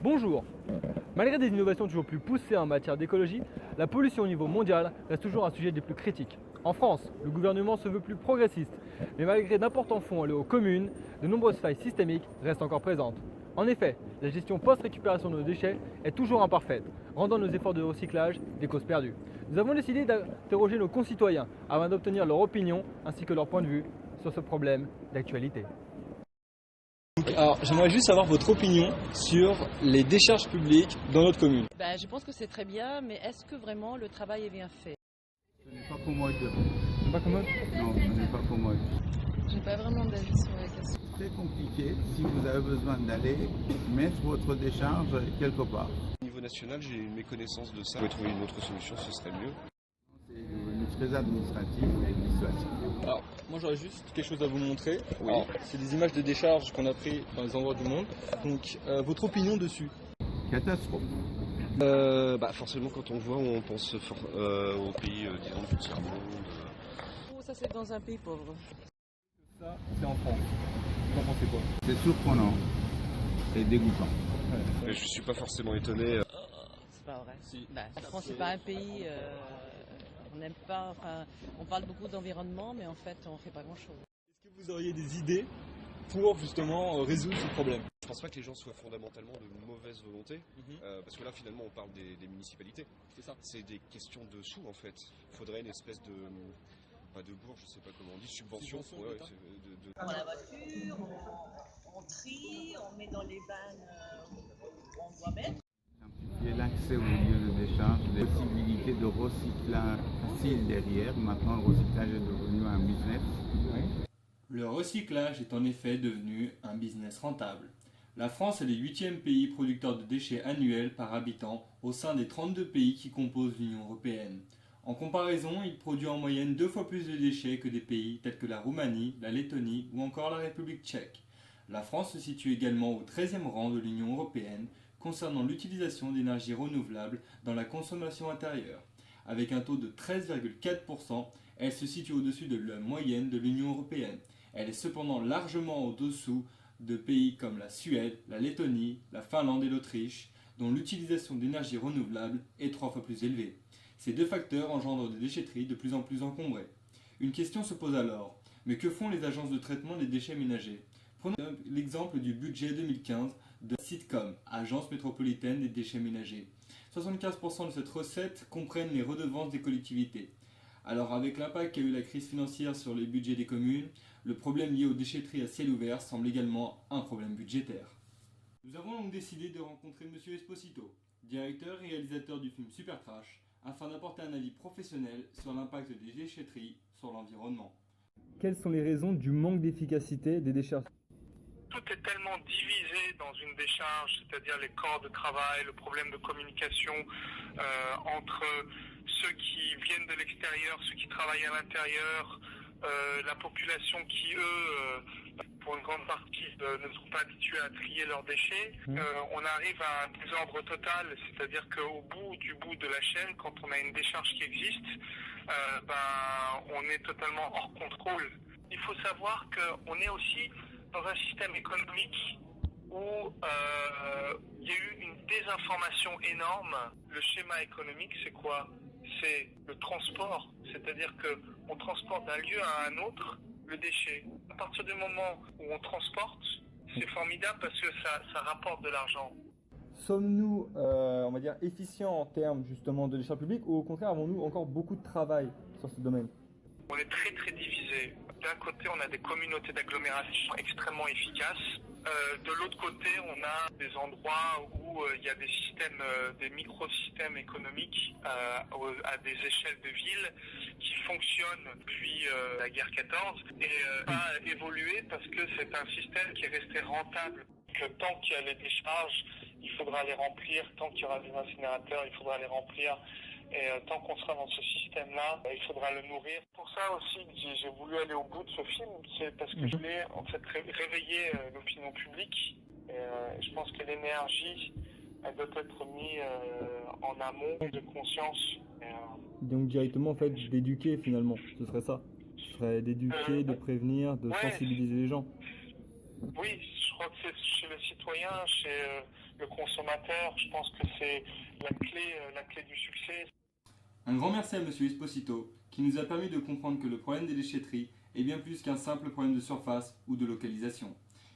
Bonjour. Malgré des innovations toujours plus poussées en matière d'écologie, la pollution au niveau mondial reste toujours un sujet des plus critiques. En France, le gouvernement se veut plus progressiste, mais malgré d'importants fonds alloués aux communes, de nombreuses failles systémiques restent encore présentes. En effet, la gestion post-récupération de nos déchets est toujours imparfaite, rendant nos efforts de recyclage des causes perdues. Nous avons décidé d'interroger nos concitoyens afin d'obtenir leur opinion ainsi que leur point de vue sur ce problème d'actualité. Alors, j'aimerais juste savoir votre opinion sur les décharges publiques dans notre commune. Je pense que c'est très bien, mais est-ce que vraiment le travail est bien fait? Ce n'est pas commode. C'est pas commode? Non, ce n'est pas commode. J'ai pas vraiment d'avis sur la question. C'est compliqué si vous avez besoin d'aller mettre votre décharge quelque part. Au niveau national, j'ai une méconnaissance de ça. On pourrait trouver une autre solution, ce serait mieux. C'est devenu très administratif et dissuasif. Alors, moi j'aurais juste quelque chose à vous montrer. Oui. Alors, c'est des images de décharges qu'on a prises dans les endroits du monde. Donc, votre opinion dessus? Catastrophe. Forcément, quand on voit, on pense aux pays, disons, du tiers-monde. Oh, ça c'est dans un pays pauvre. Ça, c'est en France. Vous en pensez quoi? C'est surprenant. C'est dégoûtant. Mais je suis pas forcément étonné. C'est pas vrai. Si. La France c'est pas un pays. On n'aime pas. Enfin, on parle beaucoup d'environnement, mais en fait, on fait pas grand-chose. Est-ce que vous auriez des idées pour justement résoudre ce problème? Je pense pas que les gens soient fondamentalement de mauvaise volonté, parce que là, finalement, on parle des municipalités. C'est ça. C'est des questions de sous, en fait. Il faudrait une espèce de... Pas de bourse, je sais pas comment on dit, subvention. Subvention, Ouais, l'État. de- On prend la voiture, on trie, on met dans les vannes où on doit mettre. Simplifier l'accès aux lieux de décharge, des possibilités de recyclage facile derrière. Maintenant, le recyclage est devenu un business. Le recyclage est en effet devenu un business rentable. La France est le 8e pays producteur de déchets annuels par habitant au sein des 32 pays qui composent l'Union européenne. En comparaison, il produit en moyenne 2 fois plus de déchets que des pays tels que la Roumanie, la Lettonie ou encore la République tchèque. La France se situe également au 13e rang de l'Union européenne concernant l'utilisation d'énergie renouvelable dans la consommation intérieure. Avec un taux de 13,4%, elle se situe au-dessus de la moyenne de l'Union européenne. Elle est cependant largement au-dessous de pays comme la Suède, la Lettonie, la Finlande et l'Autriche, dont l'utilisation d'énergie renouvelable est 3 fois plus élevée. Ces deux facteurs engendrent des déchetteries de plus en plus encombrées. Une question se pose alors, mais que font les agences de traitement des déchets ménagers? Prenons l'exemple du budget 2015 de Sitcom, Agence métropolitaine des déchets ménagers. 75% de cette recette comprennent les redevances des collectivités. Alors avec l'impact qu'a eu la crise financière sur les budgets des communes, le problème lié aux déchetteries à ciel ouvert semble également un problème budgétaire. Nous avons donc décidé de rencontrer M. Esposito, directeur et réalisateur du film Super Trash, afin d'apporter un avis professionnel sur l'impact des déchetteries sur l'environnement. Quelles sont les raisons du manque d'efficacité des décharges? Tout est tellement divisé dans une décharge, c'est-à-dire les corps de travail, le problème de communication entre ceux qui viennent de l'extérieur, ceux qui travaillent à l'intérieur, la population qui, eux, pour une grande partie, ne sont pas habitués à trier leurs déchets. On arrive à un désordre total, c'est-à-dire qu'au bout de la chaîne, quand on a une décharge qui existe, on est totalement hors contrôle. Il faut savoir qu'on est aussi dans un système économique où il y a eu une désinformation énorme. Le schéma économique, c'est quoi? C'est le transport, c'est-à-dire qu'on transporte d'un lieu à un autre le déchet. À partir du moment où on transporte, c'est formidable parce que ça rapporte de l'argent. Sommes-nous, on va dire, efficients en termes justement de décharge publique ou au contraire avons-nous encore beaucoup de travail sur ce domaine? On est très très divisé. D'un côté, on a des communautés d'agglomération extrêmement efficaces. De l'autre côté, on a des endroits où il y a des systèmes, des microsystèmes économiques à des échelles de villes qui fonctionnent depuis la guerre 14 et pas évolué parce que c'est un système qui est resté rentable. Que tant qu'il y a les décharges, il faudra les remplir. Tant qu'il y aura des incinérateurs, il faudra les remplir. Et tant qu'on sera dans ce système-là, il faudra le nourrir. Pour ça aussi que j'ai voulu aller au bout de ce film, c'est parce que je voulais en fait réveiller l'opinion publique. Et je pense que l'énergie, elle doit être mise en amont de conscience. Donc directement en fait d'éduquer finalement, ce serait ça. Ce serait d'éduquer, de prévenir, de sensibiliser les gens. Oui, je crois que c'est chez les citoyens, le consommateur. Je pense que c'est la clé du succès. Un grand merci à M. Esposito qui nous a permis de comprendre que le problème des déchetteries est bien plus qu'un simple problème de surface ou de localisation.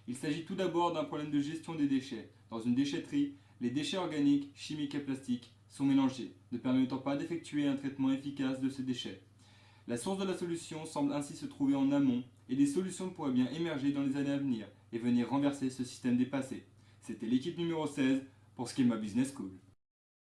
Il s'agit tout d'abord d'un problème de gestion des déchets. Dans une déchetterie, les déchets organiques, chimiques et plastiques sont mélangés, ne permettant pas d'effectuer un traitement efficace de ces déchets. La source de la solution semble ainsi se trouver en amont et des solutions pourraient bien émerger dans les années à venir et venir renverser ce système dépassé. C'était l'équipe numéro 16 pour Schema Business School.